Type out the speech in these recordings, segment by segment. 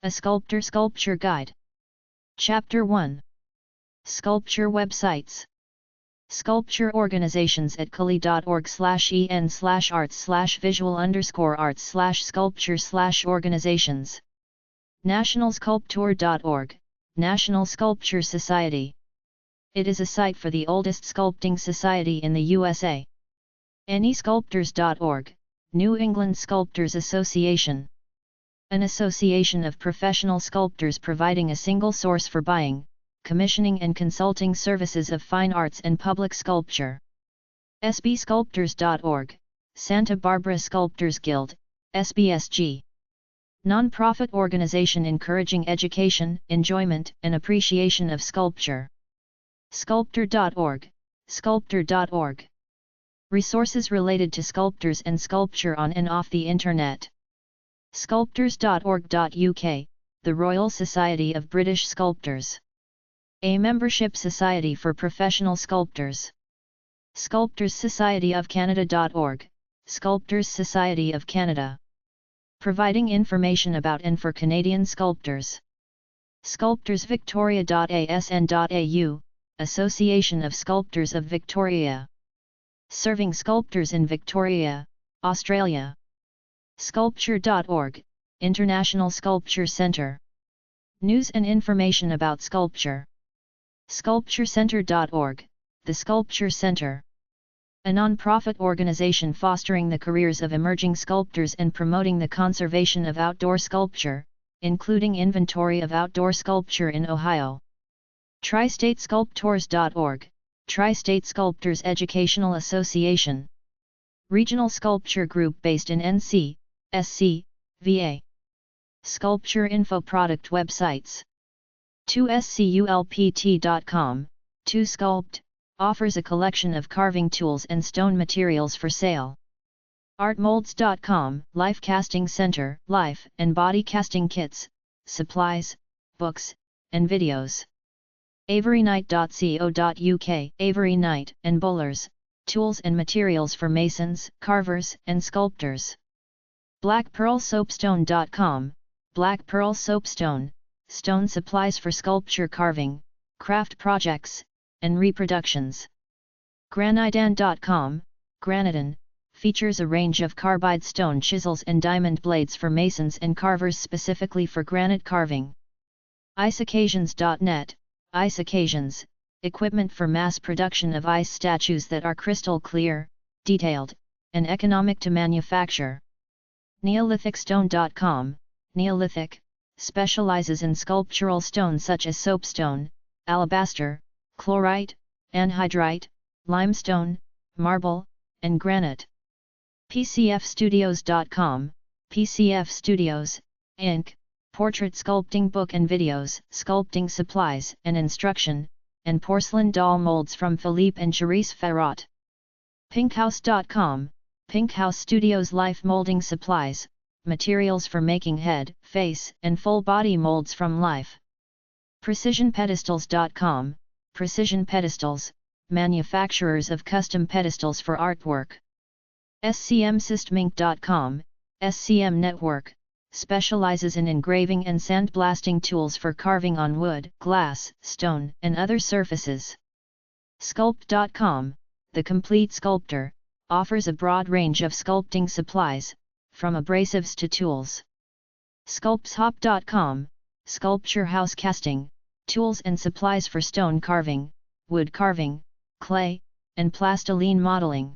A Sculptor-Sculpture Guide. Chapter 1. Sculpture Websites. Sculpture organizations at cali.org/en/arts/visual_arts/sculpture/organizations. National Sculptor.org, National Sculpture Society. It is a site for the oldest sculpting society in the USA. NESculptors.org, New England Sculptors Association. An association of professional sculptors providing a single source for buying, commissioning and consulting services of fine arts and public sculpture. SBSculptors.org, Santa Barbara Sculptors Guild, SBSG. Non-profit organization encouraging education, enjoyment, and appreciation of sculpture. Sculptor.org, Sculptor.org. Resources related to sculptors and sculpture on and off the Internet. Sculptors.org.uk, the Royal Society of British Sculptors. A membership society for professional sculptors. Sculptors Society of Canada.org, Sculptors Society of Canada. Providing information about and for Canadian sculptors. SculptorsVictoria.asn.au, Association of Sculptors of Victoria. Serving sculptors in Victoria, Australia. Sculpture.org, International Sculpture Centre. News and information about sculpture. SculptureCentre.org, the Sculpture Centre. A non-profit organization fostering the careers of emerging sculptors and promoting the conservation of outdoor sculpture, including inventory of outdoor sculpture in Ohio. TriStateSculptors.org, Tri-State Sculptors Educational Association. Regional sculpture group based in NC, SC, VA. Sculpture info product websites. 2SCULPT.com, 2Sculpt, offers a collection of carving tools and stone materials for sale. Artmolds.com, Life Casting Center, life and body casting kits, supplies, books, and videos. AveryKnight.co.uk, Avery Knight and Bowlers, tools and materials for masons, carvers, and sculptors. BlackPearlSoapstone.com, Black Pearl Soapstone, stone supplies for sculpture carving, craft projects, and reproductions. Granidan.com, Granidan, features a range of carbide stone chisels and diamond blades for masons and carvers specifically for granite carving. IceOccasions.net, Ice Occasions, equipment for mass production of ice statues that are crystal clear, detailed, and economic to manufacture. Neolithicstone.com, Neolithic, specializes in sculptural stones such as soapstone, alabaster, chlorite, anhydrite, limestone, marble, and granite. PCFstudios.com, PCF Studios, Inc., portrait sculpting book and videos, sculpting supplies and instruction, and porcelain doll molds from Philippe and Charisse Ferrat. Pinkhouse.com, Pinkhouse Studios life molding supplies, materials for making head, face, and full body molds from life. PrecisionPedestals.com, Precision Pedestals, manufacturers of custom pedestals for artwork. SCMSystemInc.com, SCM Network, specializes in engraving and sandblasting tools for carving on wood, glass, stone, and other surfaces. Sculpt.com, The Complete Sculptor, offers a broad range of sculpting supplies, from abrasives to tools. Sculptshop.com, Sculpture House Casting, tools and supplies for stone carving, wood carving, clay, and plastiline modeling.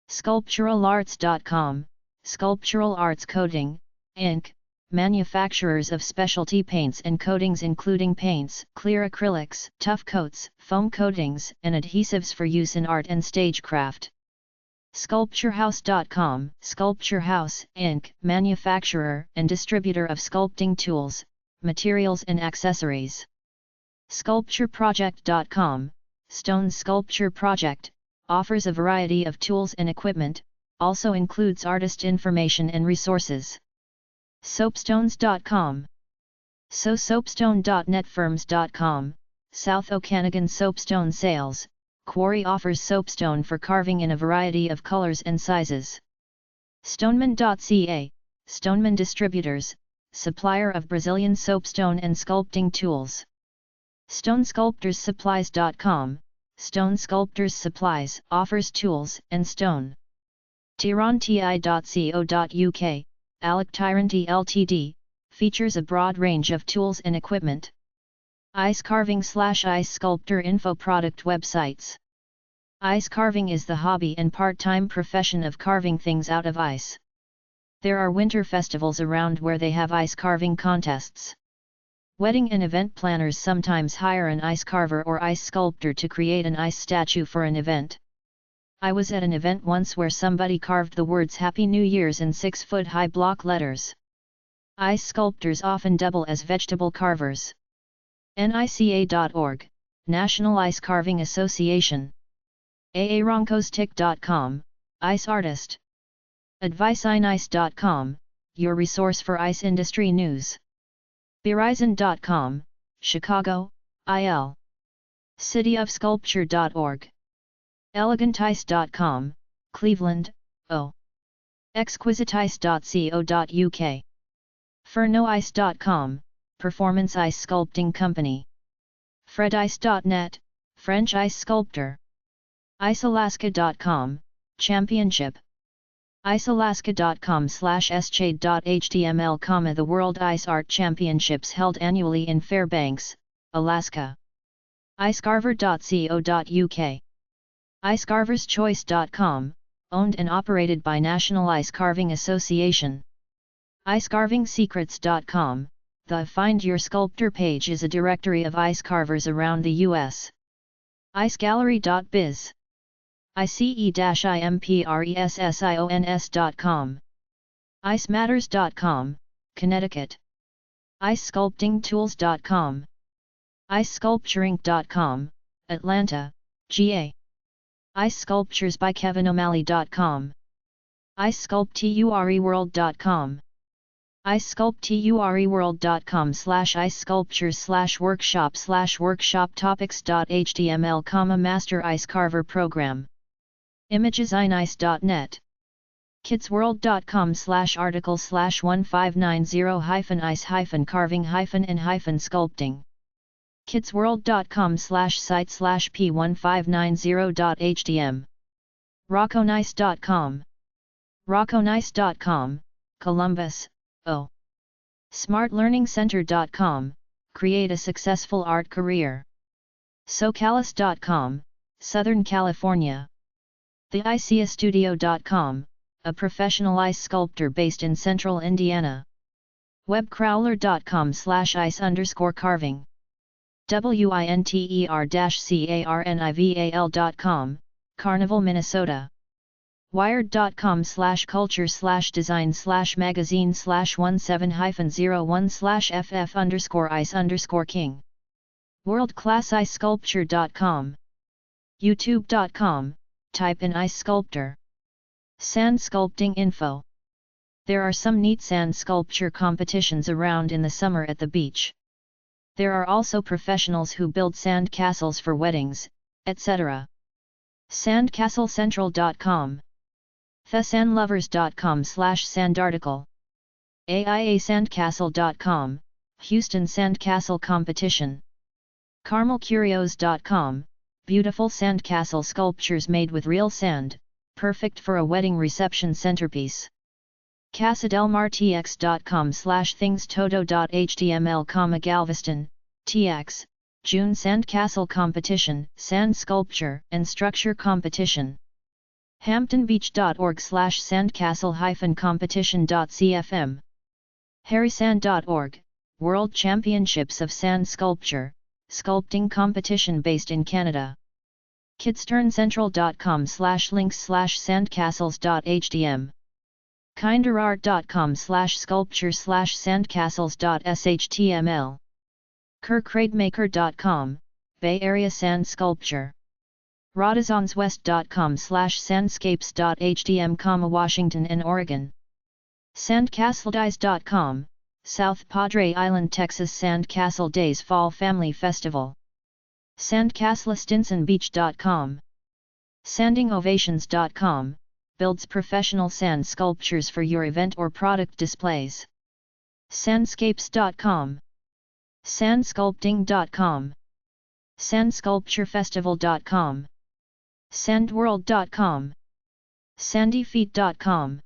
SculpturalArts.com, Sculptural Arts Coating, Inc., manufacturers of specialty paints and coatings including paints, clear acrylics, tough coats, foam coatings, and adhesives for use in art and stagecraft. SculptureHouse.com, Sculpture House, Inc., manufacturer and distributor of sculpting tools, materials and accessories. SculptureProject.com, Stone Sculpture Project, offers a variety of tools and equipment, also includes artist information and resources. Soapstones.com. Soapstone.netfirms.com, South Okanagan Soapstone Sales, Quarry offers soapstone for carving in a variety of colors and sizes. Stoneman.ca, Stoneman Distributors, supplier of Brazilian soapstone and sculpting tools. StoneSculptorsSupplies.com, Stone Sculptors Supplies, offers tools and stone. Tiranti.co.uk, Alec Tyranti Ltd, features a broad range of tools and equipment. Ice carving/ice sculptor info product websites. Ice carving is the hobby and part-time profession of carving things out of ice. There are winter festivals around where they have ice carving contests. Wedding and event planners sometimes hire an ice carver or ice sculptor to create an ice statue for an event. I was at an event once where somebody carved the words Happy New Year's in 6-foot-high block letters. Ice sculptors often double as vegetable carvers. NICA.org, National Ice Carving Association. AARonkostic.com, Ice Artist. AdviceInice.com, your resource for ice industry news. Verizon.com, Chicago, IL. Cityofsculpture.org. ElegantIce.com, Cleveland, O. Exquisiteice.co.uk. FernoIce.com, Performance Ice Sculpting Company. FredIce.net, French ice sculptor. IceAlaska.com, Championship. IceAlaska.com/schade.html, the World Ice Art Championships held annually in Fairbanks, Alaska. Icecarver.co.uk. IceCarversChoice.com, owned and operated by National Ice Carving Association. IceCarvingSecrets.com, the Find Your Sculptor page is a directory of ice carvers around the U.S. IceGallery.biz. ICE-IMPRESSIONS.com. IceMatters.com, Connecticut. IceSculptingTools.com. IceSculptureInc.com, Atlanta, GA. IceSculpturesByKevinO'Malley.com. IceSculptureWorld.com. IceSculptureWorld.com/icesculpture/workshop/workshop-topics.html, Master Ice Carver Program. ImagesInice.net. kidsworld.com/article/1590-ice-carving-and-sculpting. kidsworld.com/site/p1590.htm. rockonice.com. rockonice.com, Columbus, O. smartlearningcenter.com, create a successful art career. Socalis.com, Southern California. TheIceaStudio.com, a professional ice sculptor based in central Indiana. Webcrawler.com/ice_carving. winter-carnival.com, Carnival, Minnesota. wired.com/culture/design/magazine/17-01/ff_ice_king. worldclassicesculpture.com. youtube.com, type in ice sculptor. Sand sculpting info. There are some neat sand sculpture competitions around in the summer at the beach. There are also professionals who build sand castles for weddings, etc. sandcastlecentral.com. thesandlovers.com/sandarticle. aiasandcastle.com, Houston Sandcastle Competition. carmelcurios.com, beautiful sandcastle sculptures made with real sand, perfect for a wedding reception centerpiece. casadelmartx.com/thingstoto.html, Galveston, TX, June Sandcastle Competition, Sand Sculpture and Structure Competition. hamptonbeach.org/sandcastle-competition.cfm. harrysand.org, World Championships of Sand Sculpture, Sculpting Competition based in Canada. kidsterncentral.com/links/sandcastles.htm. kinderart.com/sculpture/sandcastles.shtml. kirkrademaker.com, Bay Area Sand Sculpture. rodizonswest.com/sandscapes.htm, Washington and Oregon. sandcastledays.com, South Padre Island, Texas, Sandcastle Days Fall Family Festival. sandcastleStinsonBeach.com. sandingovations.com, builds professional sand sculptures for your event or product displays. Sandscapes.com, Sandsculpting.com, Sandsculpturefestival.com, Sandworld.com, Sandyfeet.com,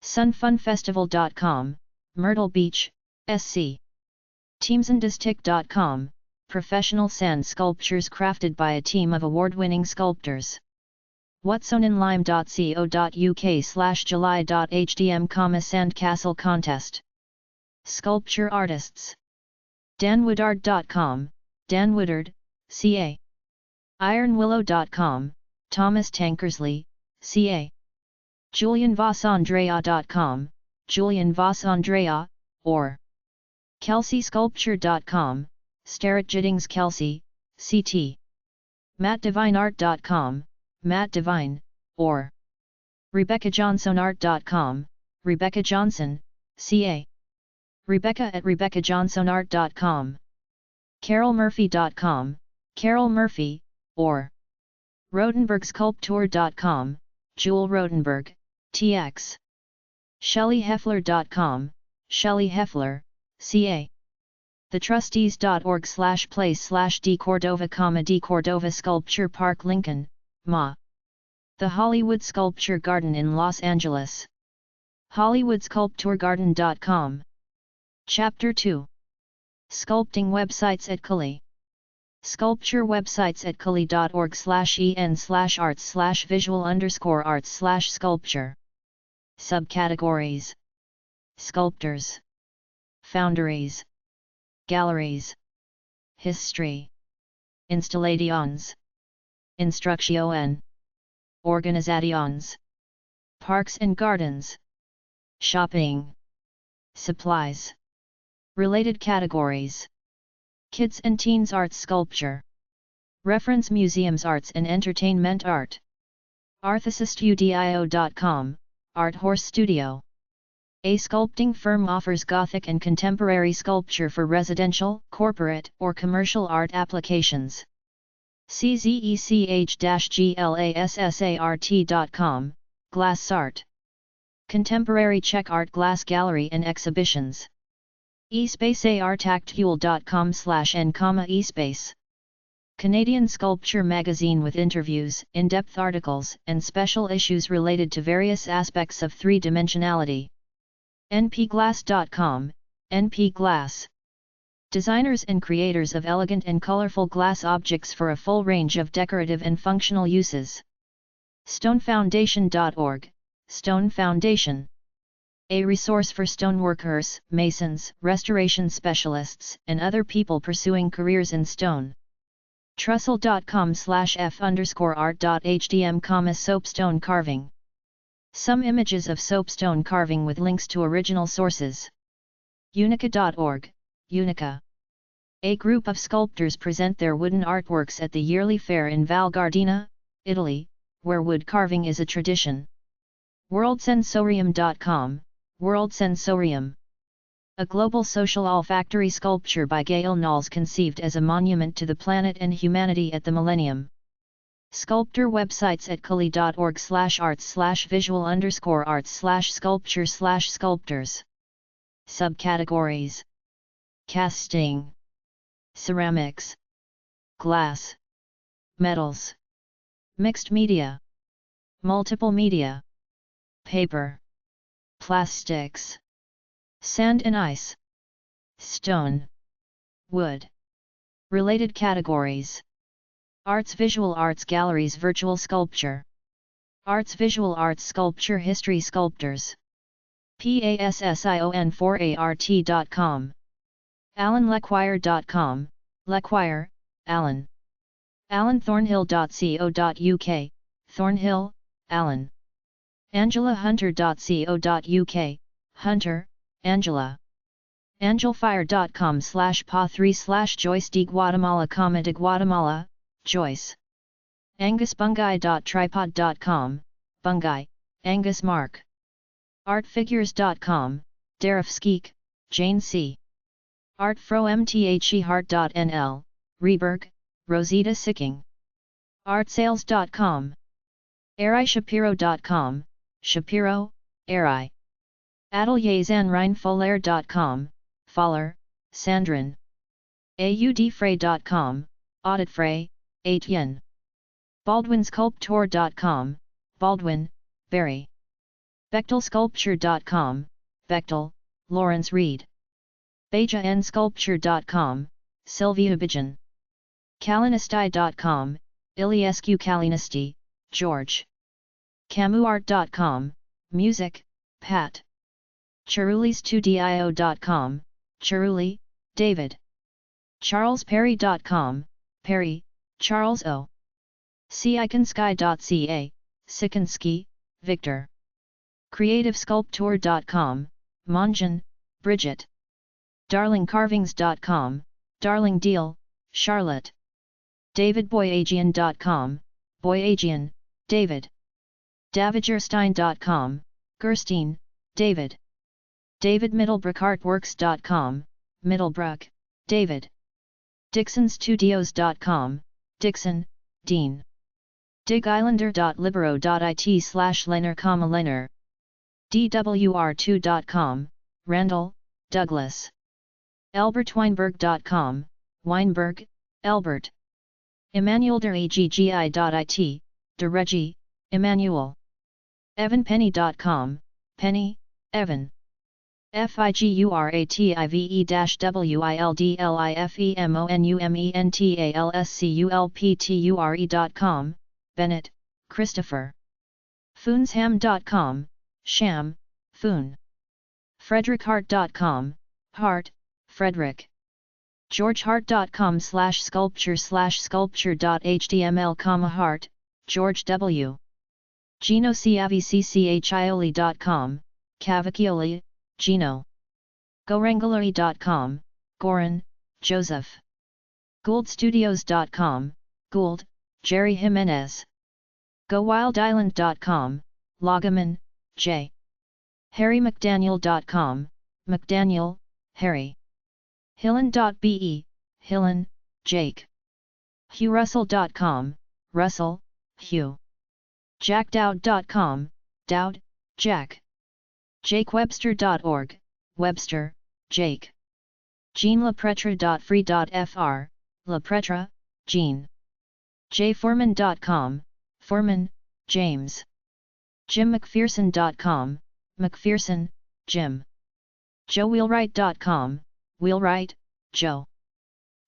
Sunfunfestival.com, Myrtle Beach, SC. Teamsandistic.com, professional sand sculptures crafted by a team of award-winning sculptors. whatsoninlime.co.uk/july.hdm, Sandcastle contest. Sculpture artists. danwoodard.com, Dan Woodard, CA. ironwillow.com, Thomas Tankersley, CA. julianvossandrea.com, Julian Vossandrea, or kelseysculpture.com, Starrett Giddings Kelsey, CT. mattdevineart.com, Matt Devine, or RebeccaJohnsonArt.com, Rebecca Johnson, CA. Rebecca at RebeccaJohnsonArt.com. CarolMurphy.com, Carol Murphy, or RotenbergSculpture.com, Jewel Rotenberg, TX. ShellyHeffler.com, Shelly Heffler, CA. thetrustees.org/place/dcordova, dCordova Sculpture Park Lincoln, MA. The Hollywood Sculpture Garden in Los Angeles. HollywoodSculptureGarden.com. Chapter 2. Sculpting websites at Cully. Sculpture websites at cully.org/en/arts/visual_arts/sculpture. Subcategories: Sculptors, Founderies, Galleries, History, Installations, Instruction, Organizations, Parks and Gardens, Shopping, Supplies. Related categories: Kids and Teens Arts Sculpture. Reference Museums Arts and Entertainment Art. Arthicistudio.com, Art Horse Studio. A sculpting firm offers Gothic and contemporary sculpture for residential, corporate, or commercial art applications. czech-glassart.com, Glass Art. Contemporary Czech art glass gallery and exhibitions. espaceartactual.com/n-espace. Canadian Sculpture magazine with interviews, in-depth articles, and special issues related to various aspects of three-dimensionality. npglass.com, NP Glass. Designers and creators of elegant and colorful glass objects for a full range of decorative and functional uses. stonefoundation.org, Stone Foundation. A resource for stoneworkers, masons, restoration specialists, and other people pursuing careers in stone. trussell.com/f_art.hdm, soapstone carving. Some images of soapstone carving with links to original sources. unica.org, Unica. A group of sculptors present their wooden artworks at the yearly fair in Val Gardena, Italy, where wood carving is a tradition. worldsensorium.com, World Sensorium. A global social olfactory sculpture by Gail Knowles conceived as a monument to the planet and humanity at the millennium. Sculptor websites at cully.org/arts/visual_arts/sculpture/sculptors. Subcategories: Casting, Ceramics, Glass, Metals, Mixed Media, Multiple Media, Paper, Plastics, Sand and Ice, Stone, Wood. Related categories: Arts, Visual Arts Galleries, Virtual Sculpture. Arts, Visual Arts Sculpture History, Sculptors. PASSION4ART.com. AlanLequire.com, Lequire, Alan. AlanThornhill.co.uk, Thornhill, Alan. AngelaHunter.co.uk, Hunter, Angela. AngelFire.com/pa3/Joyce de Guatemala, de Guatemala, Joyce. AngusBungai.tripod.com, Bungai, Angus Mark. Artfigures.com, Darif Skeek, Jane C. Artfromthehart.nl, Reberg, Rosita Sicking. Artsales.com. AriShapiro.com, Shapiro, Ari. AtelierZanReinFolaire.com, Faller, Sandrine. AUDFray.com, Auditfray, 8 yen. BaldwinSculptor.com, Baldwin, Barry. BechtelSculpture.com, Bechtel, Lawrence Reed. BejaNSculpture.com, Sylvia Bijan. Kalinistai.com, Iliescu Kalinisti, George. CamuArt.com, Music, Pat. Cherulis2dio.com, Cheruli, David. CharlesPerry.com, Perry, Charles O. Sikinsky.ca, Sikinsky, Victor. CreativeSculptor.com, Monjan, Bridget. DarlingCarvings.com, Darling Deal, Charlotte. DavidBoyagian.com, Boyagian, David. Davidgerstein.com, Gerstein, David. DavidMiddlebrookArtworks.com, Middlebrook, David. DixonStudios.com, Dixon, Dean. DigIslander.libero.it/Leonard, DWR2.com, Randall, Douglas. ElbertWeinberg.com, Weinberg, Elbert. EmmanuelDerAGGI.it, DeReggie, Emmanuel. EvanPenny.com, Penny, Evan. FIGURATIVEDWILDLIFEMONUMENTALSCULPTURE.com, Bennett, Christopher. Foonsham.com, Sham, Foon. FrederickHart.com, Hart, Frederick. GeorgeHart.com/sculpture/sculpture.html, Hart, George W. GinoCaviccioli.com, Caviccioli, Gino. Gorangalari.com, Goran, Joseph. GouldStudios.com, Gould, Jerry Jimenez. GoWildIsland.com, Lagaman, J. HarryMcDaniel.com, McDaniel, Harry. Hillen.be, Hillen, Jake. HughRussell.com, Russell, Hugh. JackDowd.com, Dowd, Jack. JakeWebster.org, Webster, Jake. JeanLaPretra.free.fr, LaPretra, Jean. JForeman.com, Foreman, James. JimMcPherson.com, McPherson, Jim. JoeWheelwright.com, Wheelwright, Joe.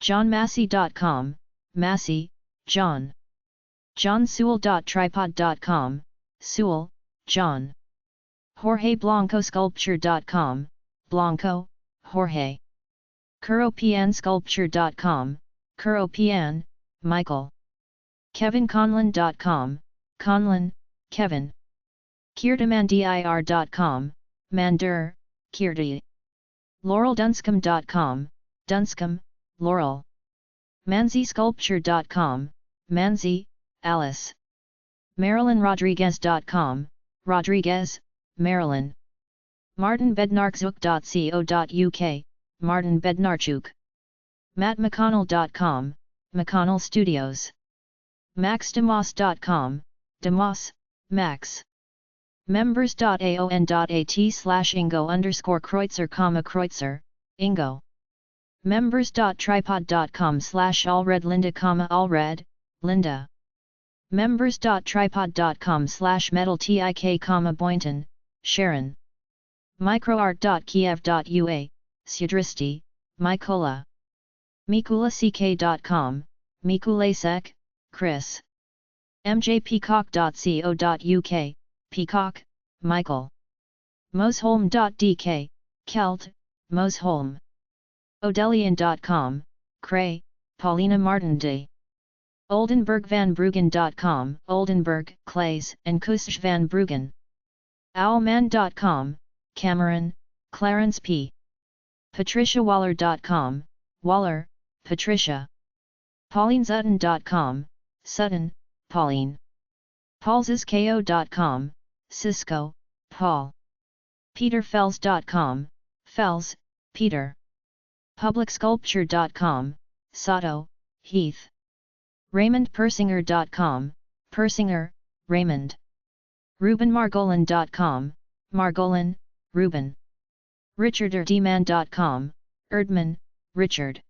JohnMassey.com, Massey, John. JohnSewell.tripod.com, Sewell, John. JorgeBlancoSculpture.com, Blanco, Jorge. CuroPianSculpture.com, Curopian, Michael. KevinConlin.com, Conlin, Kevin. KirtiMandir.com, Mandur, Kirti. LaurelDunscombe.com, Dunscombe, Laurel. ManziSculpture.com, Manzi, Alice. MarilynRodriguez.com, Rodriguez, Marilyn. MartinBednarczuk.co.uk, Martin Bednarchuk. MattMcconnell.com, McConnell Studios. MaxDemos.com, Demos, Max. Members.aon.at/Ingo_Kreutzer, Ingo. Members.tripod.com/allredlinda, Allred, Linda. Members.tripod.com/metaltik, Boynton, Sharon. Microart.kiev.ua, Sudristi, Mykola. MikulaCK.com, Mikulasek, Chris. mjpeacock.co.uk, Peacock, Michael. Mosholm.dk, Kelt, Mosholm. Odelian.com, Cray, Paulina Martindale. Oldenburg-van-Bruggen.com, Oldenburg, Clays, and Kusch van Bruggen. Owlman.com, Cameron, Clarence P. PatriciaWaller.com, Waller, Patricia. PaulineSutton.com, Sutton, Pauline. PaulSisKO.com, Cisco, Paul. PeterFells.com, Fells, Peter. PublicSculpture.com, Sato, Heath. RaymondPersinger.com, Persinger, Raymond. RubenMargolin.com, Margolin, Ruben. RichardErdman.com, Erdman, Richard.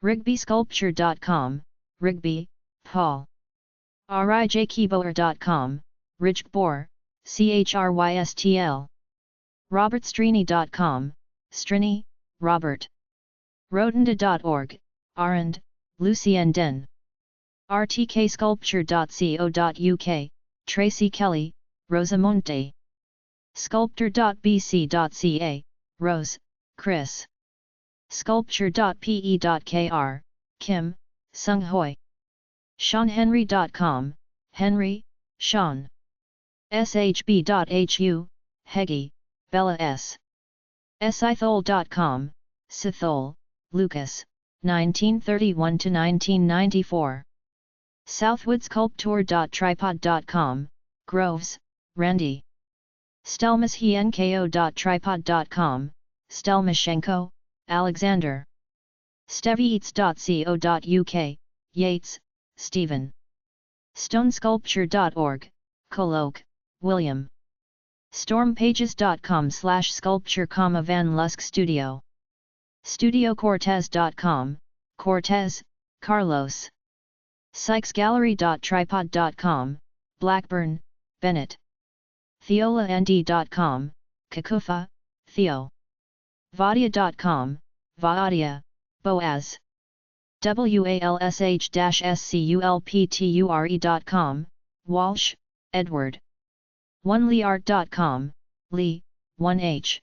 RigbySculpture.com, Rigby, Paul. RIJKeyboer.com, Rijkboer, CHRYSTL. RobertStrini.com, Strini, Robert. Rotunda.org, Arend, Lucien Den. RTKSculpture.co.uk, Tracy Kelly, Rosamonte. Sculptor.bc.ca, Rose, Chris. Sculpture.pe.kr, Kim, Sung Hoi. SeanHenry.com, Henry, Sean. shb.hu, Heggy, Bella S. Sithole.com, Sithole, Lucas, 1931–1994. SouthwoodSculptor.tripod.com, Groves, Randy. StelmasHenko.tripod.com, Stelmashenko, Alexander. Steveeats.co.uk, Yates, Stephen. StoneSculpture.org, Coloque, William. Stormpages.com/sculpture, Van Lusk Studio. StudioCortez.com, Cortez, Carlos. SykesGallery.tripod.com, Blackburn, Bennett. TheolaND.com, Kakufa, Theo. Vadia.com, Vaadia, Boaz. WALSH-SCULPTURE.com, Walsh, Edward. OneLeeArt.com, Lee, 1H.